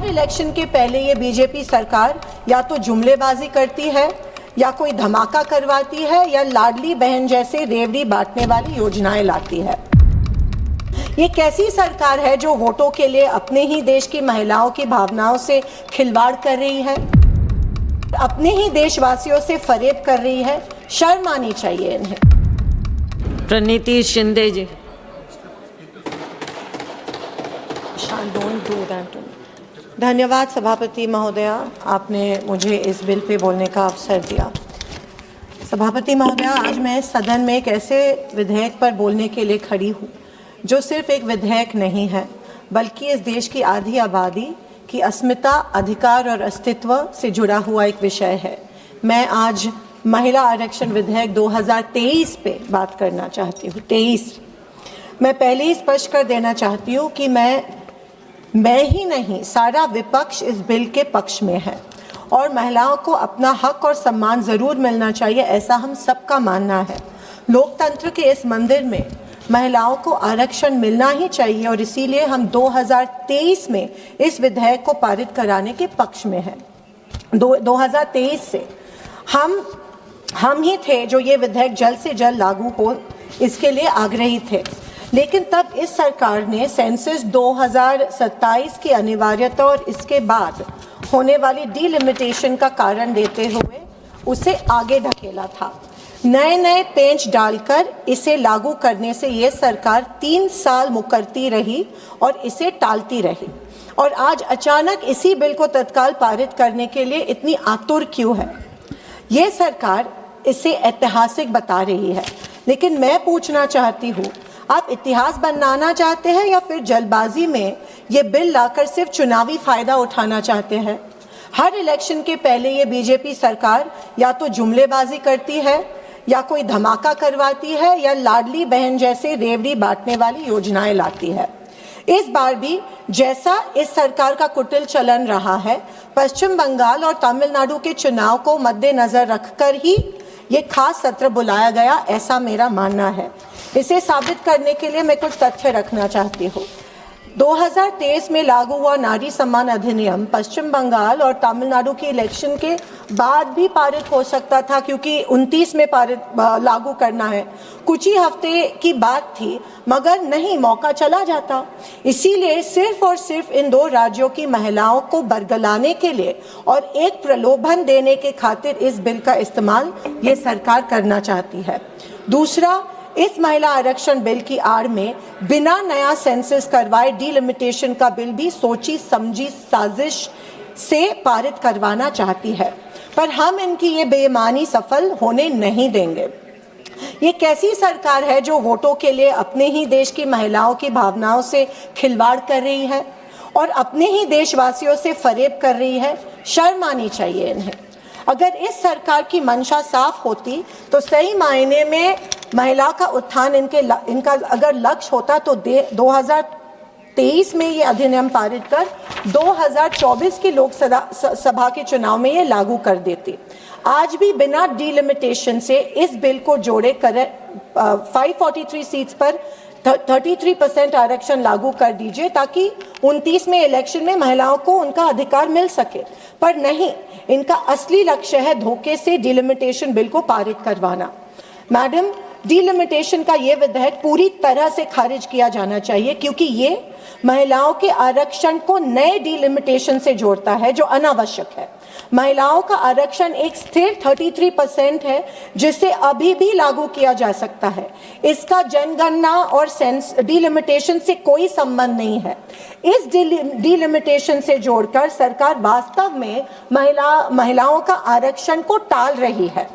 हर election के पहले ये बीजेपी सरकार या तो जुमलेबाजी करती है या कोई धमाका करवाती है या लाडली बहन जैसे रेवड़ी बांटने वाली योजनाएं लाती है। ये कैसी सरकार है जो वोटों के लिए अपने ही देश की महिलाओं की भावनाओं से खिलवाड़ कर रही है, अपने ही देशवासियों से फरेब कर रही है। शर्म आनी चाहिए इन्हें। प्रणीति शिंदे जी। धन्यवाद सभापति महोदया, आपने मुझे इस बिल पे बोलने का अवसर दिया। सभापति महोदया, आज मैं सदन में एक ऐसे विधेयक पर बोलने के लिए खड़ी हूँ जो सिर्फ एक विधेयक नहीं है बल्कि इस देश की आधी आबादी की अस्मिता, अधिकार और अस्तित्व से जुड़ा हुआ एक विषय है। मैं आज महिला आरक्षण विधेयक 2023 पे बात करना चाहती हूँ। 23। मैं पहले ही स्पष्ट कर देना चाहती हूँ कि मैं ही नहीं, सारा विपक्ष इस बिल के पक्ष में है और महिलाओं को अपना हक और सम्मान ज़रूर मिलना चाहिए, ऐसा हम सबका मानना है। लोकतंत्र के इस मंदिर में महिलाओं को आरक्षण मिलना ही चाहिए और इसीलिए हम 2023 में इस विधेयक को पारित कराने के पक्ष में हैं। 2023 से हम ही थे जो ये विधेयक जल्द से जल्द लागू हो, इसके लिए आग्रही थे। लेकिन तब इस सरकार ने सेंसस 2027 की अनिवार्यता और इसके बाद होने वाली डीलिमिटेशन का कारण देते हुए उसे आगे ढकेला था। नए पेंच डालकर इसे लागू करने से ये सरकार 3 साल मुकरती रही और इसे टालती रही और आज अचानक इसी बिल को तत्काल पारित करने के लिए इतनी आतुर क्यों है? ये सरकार इसे ऐतिहासिक बता रही है, लेकिन मैं पूछना चाहती हूँ, आप इतिहास बनाना चाहते हैं या फिर जल्दबाजी में ये बिल लाकर सिर्फ चुनावी फायदा उठाना चाहते हैं? हर इलेक्शन के पहले ये बीजेपी सरकार या तो जुमलेबाजी करती है या कोई धमाका करवाती है या लाडली बहन जैसे रेवड़ी बांटने वाली योजनाएं लाती है। इस बार भी जैसा इस सरकार का कुटिल चलन रहा है, पश्चिम बंगाल और तमिलनाडु के चुनाव को मद्देनजर रखकर ही ये खास सत्र बुलाया गया, ऐसा मेरा मानना है। इसे साबित करने के लिए मैं कुछ तथ्य रखना चाहती हूँ। 2023 में लागू हुआ नारी सम्मान अधिनियम पश्चिम बंगाल और तमिलनाडु के इलेक्शन के बाद भी पारित हो सकता था, क्योंकि 29 में लागू करना है। कुछ ही हफ्ते की बात थी, मगर नहीं, मौका चला जाता। इसीलिए सिर्फ और सिर्फ इन 2 राज्यों की महिलाओं को बरगलाने के लिए और एक प्रलोभन देने के खातिर इस बिल का इस्तेमाल ये सरकार करना चाहती है। दूसरा, इस महिला आरक्षण बिल की आड़ में बिना नया सेंसस करवाए डीलिमिटेशन का बिल भी सोची समझी साजिश से पारित करवाना चाहती है, पर हम इनकी ये बेईमानी सफल होने नहीं देंगे। ये कैसी सरकार है जो वोटों के लिए अपने ही देश की महिलाओं की भावनाओं से खिलवाड़ कर रही है और अपने ही देशवासियों से फरेब कर रही है? शर्म आनी चाहिए इन्हें। अगर इस सरकार की मंशा साफ होती तो सही मायने में महिला का उत्थान इनका अगर लक्ष्य होता तो 2023 में ये अधिनियम पारित कर 2024 की लोकसभा के चुनाव में ये लागू कर देती। आज भी बिना डीलिमिटेशन से इस बिल को जोड़े कर 543 सीट्स पर 33% आरक्षण लागू कर दीजिए ताकि 29 में इलेक्शन में महिलाओं को उनका अधिकार मिल सके। पर नहीं, इनका असली लक्ष्य है धोखे से डीलिमिटेशन बिल को पारित करवाना। मैडम, डीलिमिटेशन का ये विधेयक पूरी तरह से खारिज किया जाना चाहिए, क्योंकि ये महिलाओं के आरक्षण को नए डीलिमिटेशन से जोड़ता है जो अनावश्यक है। महिलाओं का आरक्षण एक स्थिर 33% है जिसे अभी भी लागू किया जा सकता है। इसका जनगणना और डीलिमिटेशन से कोई संबंध नहीं है। इस डीलिमिटेशन से जोड़कर सरकार वास्तव में महिलाओं का आरक्षण को टाल रही है।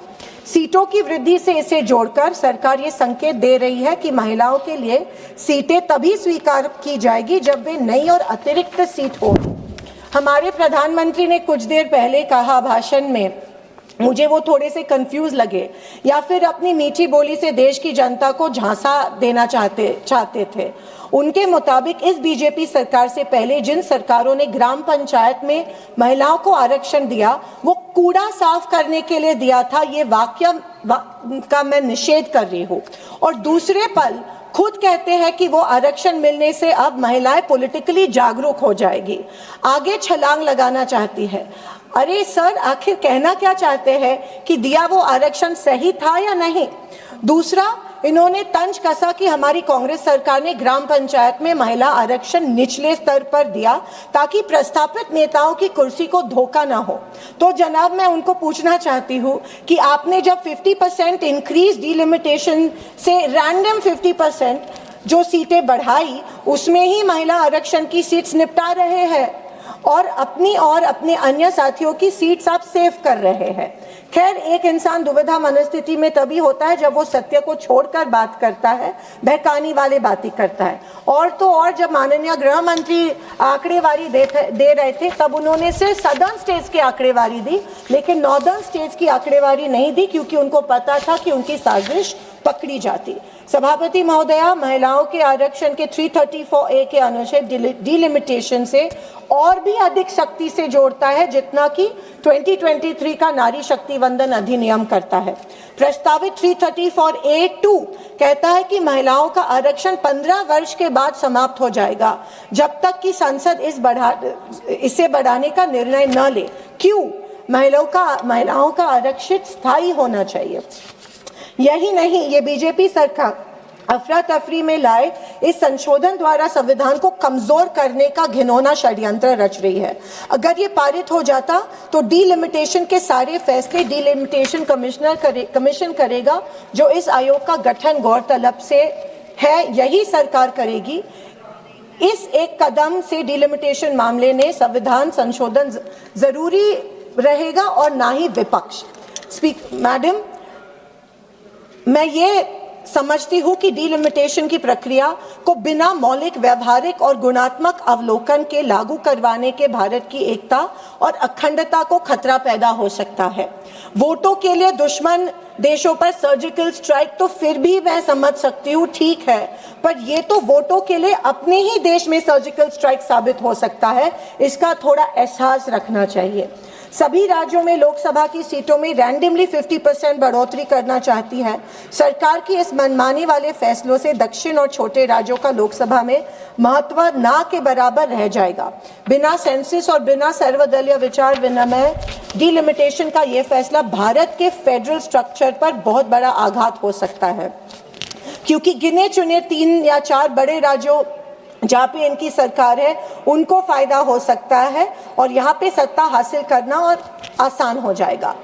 सीटों की वृद्धि से इसे जोड़कर सरकार ये संकेत दे रही है कि महिलाओं के लिए सीटें तभी स्वीकार की जाएगी जब वे नई और अतिरिक्त सीट हो। हमारे प्रधानमंत्री ने कुछ देर पहले कहा भाषण में, मुझे वो थोड़े से कंफ्यूज लगे, या फिर अपनी मीठी बोली से देश की जनता को झांसा देना चाहते थे। उनके मुताबिक इस बीजेपी सरकार से पहले जिन सरकारों ने ग्राम पंचायत में महिलाओं को आरक्षण दिया, वो कूड़ा साफ करने के लिए दिया था। ये वाक्य का मैं निषेध कर रही हूँ। और दूसरे पल खुद कहते हैं कि वो आरक्षण मिलने से अब महिलाएं पॉलिटिकली जागरूक हो जाएगी, आगे छलांग लगाना चाहती है। अरे सर, आखिर कहना क्या चाहते हैं कि दिया वो आरक्षण सही था या नहीं? दूसरा, इन्होंने तंज कसा कि हमारी कांग्रेस सरकार ने ग्राम पंचायत में महिला आरक्षण निचले स्तर पर दिया ताकि प्रस्थापित नेताओं की कुर्सी को धोखा ना हो। तो जनाब, मैं उनको पूछना चाहती हूँ कि आपने जब 50% इंक्रीज डिलिमिटेशन से रैंडम 50% जो सीटें बढ़ाई, उसमें ही महिला आरक्षण की सीट्स निपटा रहे हैं और अपने अन्य साथियों की सीट्स आप सेव कर रहे हैं। खैर, एक इंसान दुविधा मनस्थिति में तभी होता है जब वो सत्य को छोड़कर बात करता है, बहकाने वाले बातें करता है। और तो और, जब माननीय गृह मंत्री आंकड़ेवारी दे रहे थे तब उन्होंने सिर्फ सदर्न स्टेट्स की आंकड़ेवारी दी, लेकिन नॉर्दर्न स्टेट्स की आंकड़ेवारी नहीं दी, क्योंकि उनको पता था कि उनकी साजिश पकड़ी जाती। सभापति महोदया, महिलाओं के आरक्षण के 334A के अनुच्छेद डिलिमिटेशन से और भी अधिक सख्ती से जोड़ता है जितना कि 2023 का नारी शक्ति वंदन अधिनियम करता है। प्रस्तावित 334A(2) कहता है कि महिलाओं का आरक्षण 15 वर्ष के बाद समाप्त हो जाएगा जब तक कि संसद इसे बढ़ाने का निर्णय न ले। क्यों? महिलाओं का आरक्षण स्थायी होना चाहिए। यही नहीं, ये बीजेपी सरकार अफरा तफरी में लाए इस संशोधन द्वारा संविधान को कमजोर करने का घिनौना षड्यंत्र रच रही है। अगर ये पारित हो जाता तो डीलिमिटेशन के सारे फैसले डीलिमिटेशन कमीशन करेगा, जो इस आयोग का गठन गौरतलब से है, यही सरकार करेगी। इस एक कदम से डीलिमिटेशन मामले में संविधान संशोधन जरूरी रहेगा और ना ही विपक्ष। मैडम, मैं ये समझती हूँ कि डीलिमिटेशन की प्रक्रिया को बिना मौलिक, व्यवहारिक और गुणात्मक अवलोकन के लागू करवाने के भारत की एकता और अखंडता को खतरा पैदा हो सकता है। वोटों के लिए दुश्मन देशों पर सर्जिकल स्ट्राइक तो फिर भी मैं समझ सकती हूँ, ठीक है, पर ये तो वोटों के लिए अपने ही देश में सर्जिकल स्ट्राइक साबित हो सकता है। इसका थोड़ा एहसास रखना चाहिए। सभी राज्यों में लोकसभा की सीटों में रैंडमली 50% बढ़ोतरी करना चाहती है। सरकार की इस मनमानी वाले फैसलों से दक्षिण और छोटे राज्यों का लोकसभा में महत्व ना के बराबर रह जाएगा। बिना सेंसस और बिना सर्वदलीय विचार विनिमय डीलिमिटेशन का ये फैसला भारत के फेडरल स्ट्रक्चर पर बहुत बड़ा आघात हो सकता है, क्योंकि गिने चुने 3 या 4 बड़े राज्यों जहाँ पे इनकी सरकार है उनको फायदा हो सकता है और यहाँ पे सत्ता हासिल करना और आसान हो जाएगा।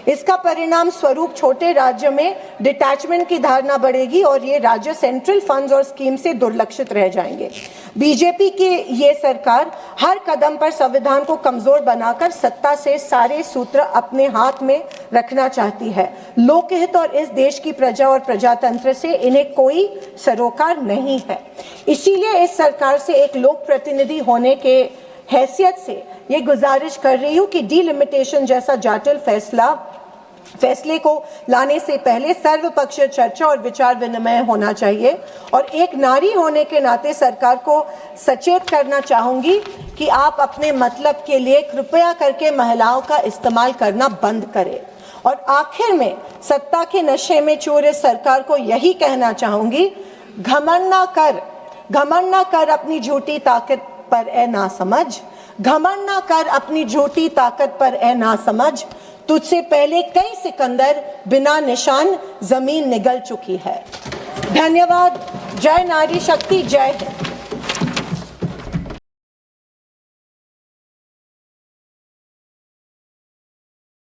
इसका परिणाम स्वरूप छोटे राज्य में डिटैचमेंट की धारणा बढ़ेगी और ये राज्य सेंट्रल फंड्स और स्कीम से दुर्लक्षित रह जाएंगे। बीजेपी की ये सरकार हर कदम पर संविधान को कमजोर बनाकर सत्ता से सारे सूत्र अपने हाथ में रखना चाहती है। लोकहित और इस देश की प्रजा और प्रजातंत्र से इन्हें कोई सरोकार नहीं है। इसीलिए इस सरकार से एक लोक प्रतिनिधि होने के हैसियत से ये गुजारिश कर रही हूँ कि डीलिमिटेशन जैसा जटिल फैसले को लाने से पहले सर्वपक्षीय चर्चा और विचार विनिमय होना चाहिए। और एक नारी होने के नाते सरकार को सचेत करना चाहूंगी कि आप अपने मतलब के लिए कृपया करके महिलाओं का इस्तेमाल करना बंद करें। और आखिर में सत्ता के नशे में चूर इस सरकार को यही कहना चाहूंगी, घमंड ना कर अपनी झूठी ताकत पर ए ना समझ, घमंड ना कर अपनी झूठी ताकत पर ए ना समझ, तुझसे पहले कई सिकंदर बिना निशान जमीन निगल चुकी है। धन्यवाद। जय नारी शक्ति, जय हिंद।